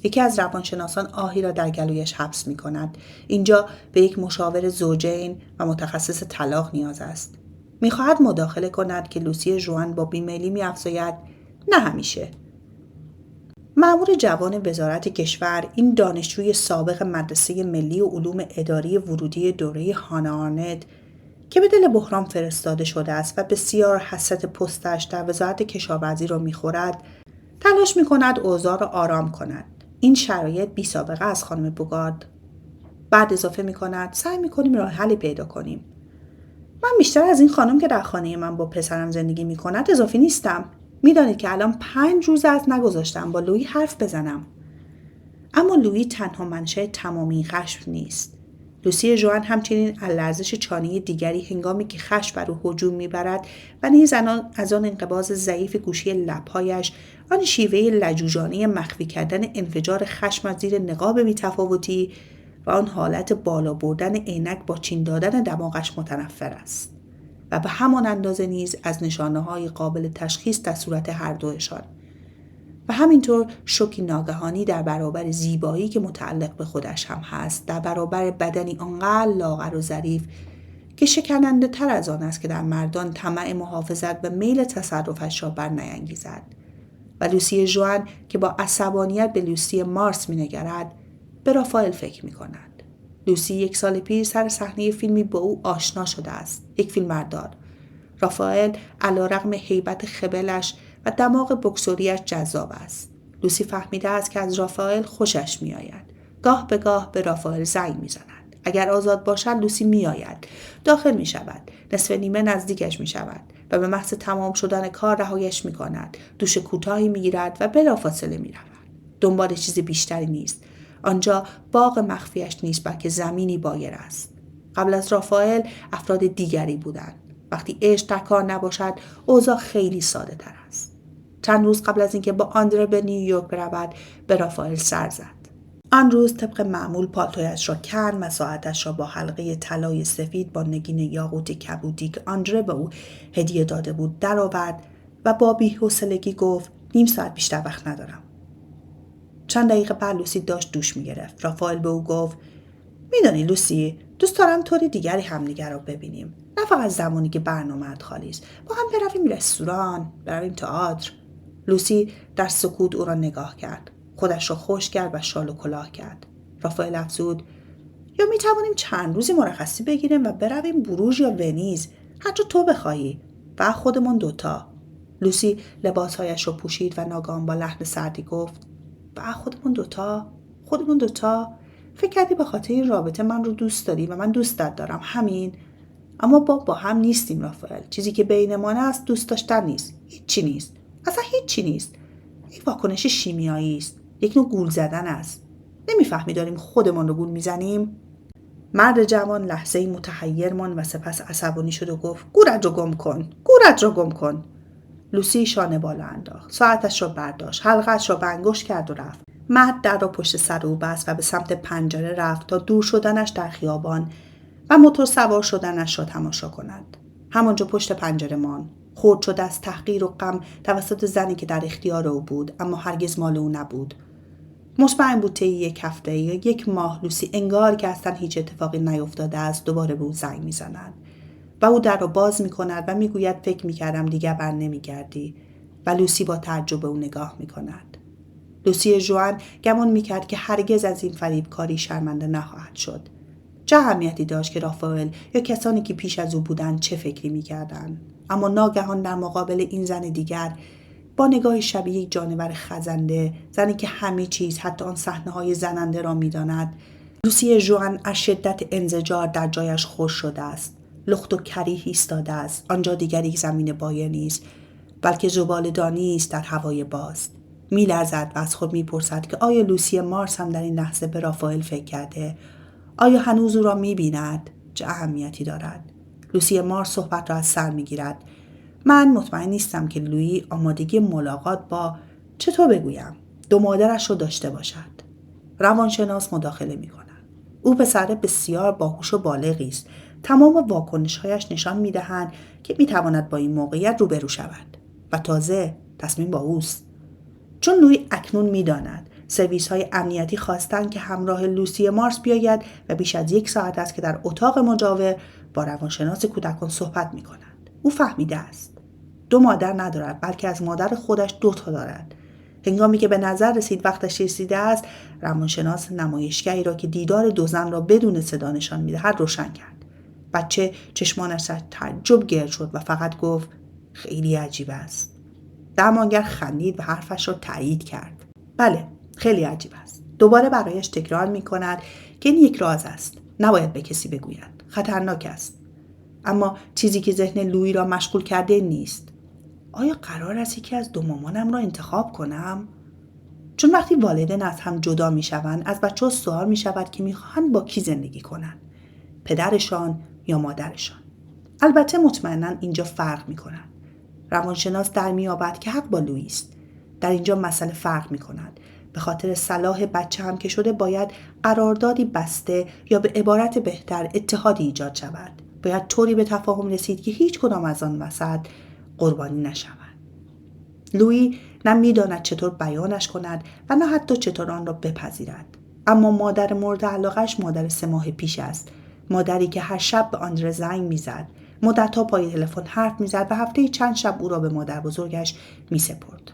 یکی از روانشناسان آهی را در گلویش حبس میکند. اینجا به یک مشاور زوجین و متخصص طلاق نیاز است. میخواهد مداخله کند که لوسی ژوان با بیمیلی میافزاید نه همیشه. مأمور جوان وزارت کشور، این دانشجوی سابق مدرسه ملی و علوم اداری ورودی دوره هانا آرنت که به دل بحران فرستاده شده است و بسیار حسرت پستش در وزارت کشاورزی را میخورد، تلاش میکند اوضاع را آرام کند. این شرایط بی سابقه از خانم بوگارد. بعد اضافه میکند سعی میکنیم راه حلی پیدا کنیم. من بیشتر از این خانم که در خانه من با پسرم زندگی میکند اضافی نیستم. میدانید که الان 5 روز از نگذاشتم با لویی حرف بزنم. اما لویی تنها منشأ تمامی خشم نیست. لوسی ژوان همچنین لرزش چانه دیگری هنگامی که خشم بر او هجوم میبرد و نیز از آن انقباض ضعیف گوشی لبهایش، آن شیوه لجوجانه مخفی کردن انفجار خشم از زیر نقاب بی‌تفاوتی و آن حالت بالا بردن عینک با چین دادن دماغش متنفر است و به همان اندازه نیز از نشانه‌های قابل تشخیص در صورت هر دوشان و همینطور شوکی ناگهانی در برابر زیبایی که متعلق به خودش هم هست، در برابر بدنی آنقدر لاغر و ظریف که شکننده تر از آن است که در مردان طمع محافظت و میل تصرفش را بر نینگیزد. و لوسی ژوان که با عصبانیت به لوسی مارس می‌نگرد به رافائل فکر می‌کند. لوسی 1 سال پیش سر صحنه فیلمی با او آشنا شده است، یک فیلمبردار. رافائل علیرغم هیبت خبلش و دماغ بکسوریش جذاب است. لوسی فهمیده است که از رافائل خوشش می‌آید. گاه به گاه به رافائل زنگ می‌زند. اگر آزاد باشد لوسی می‌آید. داخل می‌شود. نصف نیمه نزدیکش می‌شود و به محض تمام شدن کار رهایش می‌کند. دوش کوتاهی می‌گیرد و بلافاصله می‌رود. دنبال چیز بیشتری نیست. آنجا باغ مخفیش نیست بلکه زمینی بایر است. قبل از رافائل افراد دیگری بودند. وقتی عشق در کار نباشد اوضاع خیلی ساده تر است. چند روز قبل از اینکه با آندره به نیویورک برود به رافائل سر زد. آن روز طبق معمول پالتویش را کند و ساعتش را با حلقه طلای سفید با نگین یاقوت کبودی که آندره به او هدیه داده بود درآورد و با بی‌حوصلگی گفت 1/2 ساعت بیشتر وقت ندارم. چند دقیقه بعد لوسی داشت دوش می‌گرفت. رافائل به او گفت میدانی لوسی، دوست دارم طور دیگری همدیگر را ببینیم. نه فقط زمانی که برنامه‌ات خالی است. با هم برویم رستوران، برویم تئاتر. لوسی در سکوت او را نگاه کرد. خودش را خشک کرد و شال و کلاه کرد. رافائل افزود یا می توانیم چند روزی مرخصی بگیریم و برویم بروژ یا ونیز، هر جا تو بخواهی. و خودمون دوتا. لوسی لباسهایش را پوشید و ناگهان با لحن سردی گفت و خودمون دوتا. فکر کردی به خاطر این رابطه من رو دوست داری و من دوستت دارم، همین؟ اما با هم نیستیم رافائل. چیزی که بینمان است دوست داشتن نیست. هیچی نیست. اصلا هیچی نیست. یک واکنش شیمیایی است. یک نوع گول زدن است. نمیفهمی داریم خودمان رو گول میزنیم؟ مرد جوان لحظه‌ای متحیر ماند و سپس عصبانی شد و گفت گورت رو گم کن. لوسی شانه بالا انداخت. ساعتش را برداشت. حلقه‌اش را به انگشت کرد و رفت. مرد در را پشت سر او بست و به سمت پنجره رفت تا دور شدنش در خیابان و موتور سوار شدنش را تماشا کند. همانجا پشت پنجره ماند. خرد شده از تحقیر و غم توسط زنی که در اختیار او بود اما هرگز مال او نبود. مطمئن بود طی 1 هفته یا 1 ماه لوسی انگار که اصلا هیچ اتفاقی نیفتاده است دوباره به او زنگ میزند و او در را باز میکند و میگوید فکر میکردم دیگر بر نمیگردی و لوسی با تعجب به او نگاه میکند. لوسی ژوان گمان میکرد که هرگز از این فریبکاری شرمنده نخواهد شد. چه اهمیتی داشت که رافائل یا کسانی که پیش از او بودند چه فکری میکردند؟ اما ناگهان در مقابل این زن دیگر با نگاه شبیه یک جانور خزنده، زنی که همه چیز حتی آن صحنه‌های زننده را می‌داند. لوسی ژوئن از شدت انزجار در جایش خشک شده است. لخت و کریه ایستاده است. آنجا دیگر یک زمین بایع نیست، بلکه زباله‌دانی است در هوای باز. می‌لرزد و از خود می‌پرسد که آیا لوسی مارس هم در این لحظه به رافائل فکر کرده؟ آیا هنوز او را می‌بیند؟ چه اهمیتی دارد؟ لوسی مارس صحبت را از سر می‌گیرد. من مطمئن نیستم که لویی آمادگی ملاقات با چطور بگویم دو مادرش رو داشته باشد. روانشناس مداخله می‌کند. او پسر بسیار باهوش و بالغی است. تمام واکنش‌هایش نشان می‌دهند که می‌تواند با این موقعیت روبرو شود و تازه تصمیم با اوست. چون لویی اکنون می‌داند سرویس‌های امنیتی خواستند که همراه لوسی مارس بیاید و بیش از 1 ساعت است که در اتاق مجاور با روانشناس کودکان صحبت می‌کنند. او فهمیده است 2 مادر ندارد، بلکه از مادر خودش 2 تا دارد. هنگامی که به نظر رسید وقتش رسیده است، روانشناس نمایشگری را که دیدار 2 زن را بدون صدا نشان می‌دهد روشن کرد. بچه چشمانش از تعجب گرد شد و فقط گفت خیلی عجیب است. درمانگر خندید و حرفش را تایید کرد. بله، خیلی عجیب است. دوباره برایش تکرار می‌کند که این یک راز است. نباید به کسی بگوید. خطرناک است. اما چیزی که ذهن لویی را مشغول کرده نیست. آیا قرار است یکی از 2 مامانم را انتخاب کنم؟ چون وقتی والدین از هم جدا می‌شوند، از بچه‌ها سوال می‌شود که می‌خواهند با کی زندگی کنند. پدرشان یا مادرشان. البته مطمئناً اینجا فرق می‌کنند. روانشناس در می‌یابد که حق با لویی است. در اینجا مسئله فرق می‌کند. به خاطر صلاح بچه هم که شده باید قراردادی بسته یا به عبارت بهتر اتحادی ایجاد شود. باید طوری به تفاهم رسید که هیچ کدام از آن وسط قربانی نشود. لویی نه می‌داند چطور بیانش کند و نه حتی چطور آن را بپذیرد. اما مادر مورد علاقه‌اش مادر 3 ماه پیش است. مادری که هر شب به آندره زنگ می‌زد، مدت‌ها پای تلفن حرف می‌زد و هفته‌ای چند شب او را به مادر بزرگش می‌سپرد.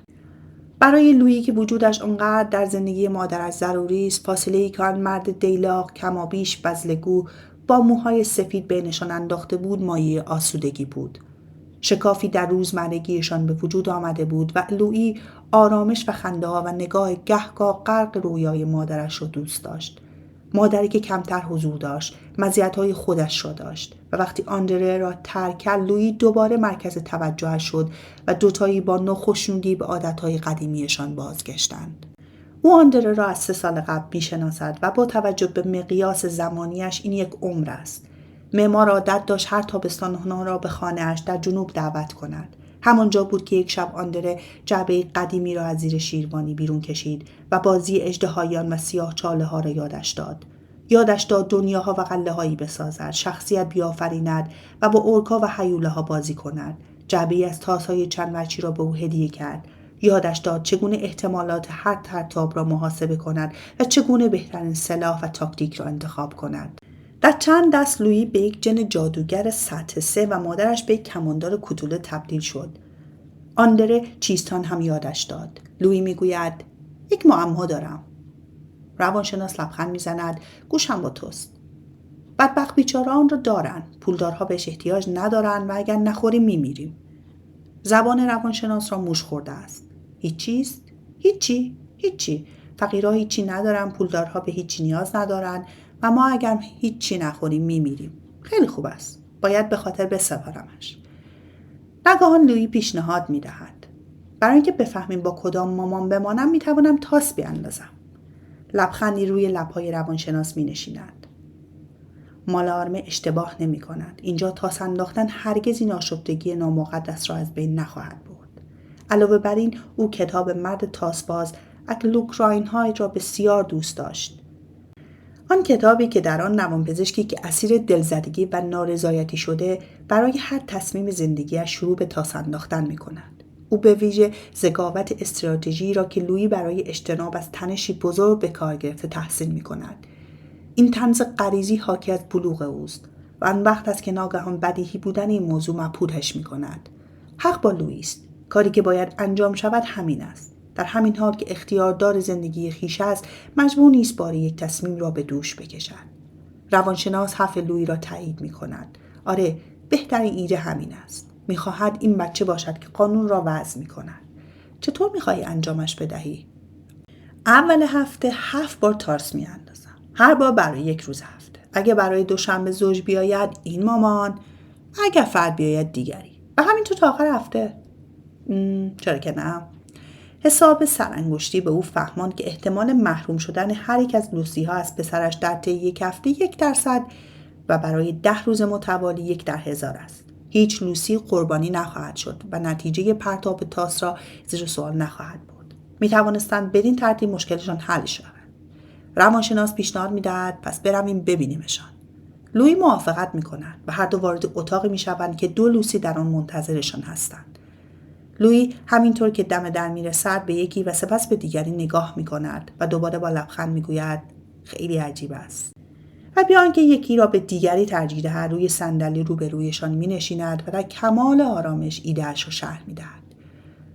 برای لویی که وجودش آنقدر در زندگی مادرش ضروری است، فاصله‌ای که آن مرد دیلاق کمابیش بزلگو با موهای سفید بینشان انداخته بود مایه آسودگی بود. شکافی در روزمرگیشان به وجود آمده بود و لویی آرامش و خنده‌ها و نگاه گهگاه غرق رویای مادرش را دوست داشت. مادری که کمتر حضور داشت، مزیت‌های خودش را داشت و وقتی آندره را ترک کرد، لویی دوباره مرکز توجهش شد و دوتایی با ناخشنودی به عادت‌های قدیمیشان بازگشتند. او آندره را از 3 سال قبل می‌شناسد و با توجه به مقیاس زمانیش این یک عمر است. معمار عادت داشت هر تابستان آنها را به خانه‌اش در جنوب دعوت کند. همانجا بود که یک شب آندره جعبه قدیمی را از زیر شیروانی بیرون کشید و بازی اژدهایان و سیاه چاله ها را یادش داد. یادش داد دنیاها و قله‌هایی بسازد، شخصیت بیافریند و با اورکا و هیوله‌ها بازی کند. جعبه‌ای از تاس‌های چند وجهی را به او هدیه کرد. یادش داد چگونه احتمالات هر ترتاب را محاسبه کند و چگونه بهترین سلاح و تاکتیک را انتخاب کند. در چند دست لویی به یک جن جادوگر سطح 3 و مادرش به یک کماندار کوتوله تبدیل شد. آندره چیستان هم یادش داد. لویی میگوید یک معما دارم. روانشناس لبخند میزند. گوشم با توست. بدبخت بیچاره آن را دارن. پولدارها بهش احتیاج ندارن و اگر نخوریم میمیریم. زبان روانشناس را موش خورده است. هیچیست؟ هیچی. فقیرها هیچی ندارن، پولدارها به هیچی نیاز ندارن و ما اگر هیچی نخوریم میمیریم. خیلی خوب است. باید به خاطر بسپارمش. ناگهان لویی پیشنهاد میدهد. برای اینکه بفهمیم با کدام مامان بمانم میتوانم تاس بیاندازم. لبخندی روی لب‌های روانشناس مینشیند. مالارمه اشتباه نمی کند. اینجا تاس انداختن هرگز این آشفتگی نامقدس را از بین نخواهد برد. علاوه بر این او کتاب مرد تاسباز اکلوک راینهایت را بسیار دوست داشت. آن کتابی که در آن روانپزشکی که اسیر دلزدگی و نارضایتی شده برای هر تصمیم زندگیش شروع به تاس انداختن می کند. او به ویژه ذکاوت استراتژی را که لویی برای اجتناب از تنشی بزرگ به کار گرفته تحسین می کند. این طنز غریزی حاکی از بلوغ اوست و آن وقت است که ناگهان بدیهی بودن این موضوع مبهوتش می کند. حق با لویی است. کاری که باید انجام شود همین است. در همین حال که اختیاردار زندگی خویش است، مجبور نیست بار یک تصمیم را به دوش بکشد. روانشناس حرف لویی را تایید می کند. آره، بهترین ایده همین است. می خواهد این بچه باشد که قانون را وضع می کند. چطور میخوای انجامش بدهی؟ اول هفته 7 بار تارس میاندازم. هر بار برای 1 روز هفته. اگه برای دوشنبه زوج بیاید این مامان، اگه فرد بیاید دیگری. و همینطور تا آخر هفته. چرا که نه؟ حساب سرانگشتی به او فهماند که احتمال محروم شدن هر یک از لوسی ها از پسرش در طی 1 هفته 1% و برای 10 روز متوالی 1 در 1000 است. هیچ لوسی قربانی نخواهد شد و نتیجه پرتاب تاس را زیر سوال نخواهد بود. می توانستند بدین ترتیب مشکلشان حل شود. روانشناس پیشنهاد می دهد پس برویم ببینیمشان. لویی موافقت می کند و هر دو وارد اتاقی می شوند که 2 لوسی در آن منتظرشان هستند. لویی همینطور که دم در می رسد به یکی و سپس به دیگری نگاه می کند و دوباره با لبخند می گوید خیلی عجیب است. و بی آنکه یکی را به دیگری ترجیح دهد روی صندلی روبرویشان می نشیند و در کمال آرامش ایده‌اش را شرح می دهد.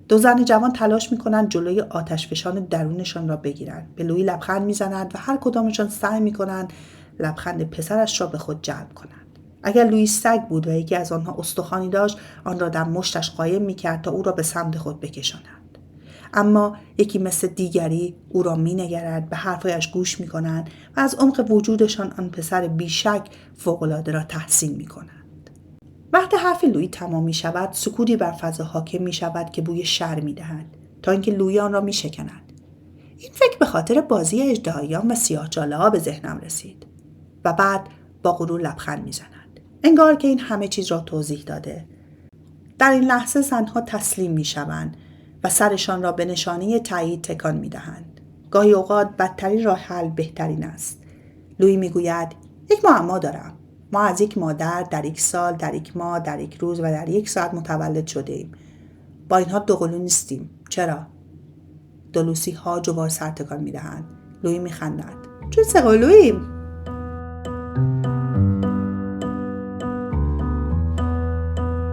2 زن جوان تلاش می کنند جلوی آتشفشان درونشان را بگیرند. به لویی لبخند می زنند و هر کدامشان سعی می کنند لبخند پسرش را به خود جلب کنند. اگر لویی سگ بود و یکی از آنها استخوانی داشت آن را در مشتش قایم می کرد تا او را به سمت خود بکشاند. اما یکی مثل دیگری او را می نگرد، به حرفایش گوش می کنند و از عمق وجودشان آن پسر بیشک فوق‌العاده را تحسین می کنند. وقتی حرف لویی تمام می شود سکوتی بر فضا حاکم می شود که بوی شر می دهد تا اینکه لویی آن را می شکند. این فکر به خاطر بازی اژدهاییان و سیاه‌چاله‌ها به ذهنم رسید و بعد با غرور لبخند می زند. انگار که این همه چیز را توضیح داده. در این لحظه زنها تسلیم می شوند و سرشان را به نشانه تایید تکان می دهند. گاهی اوقات بدترین راه حل بهترین است. لویی می گوید 1 معما دارم. ما از 1 مادر در 1 سال، در 1 ماه، در 1 روز و در 1 ساعت متولد شده ایم. با اینها دوقلو نیستیم. چرا؟ 2 لوسی ها جوار سر تکان می دهند. لویی می خندد. چون 3 قلوییم.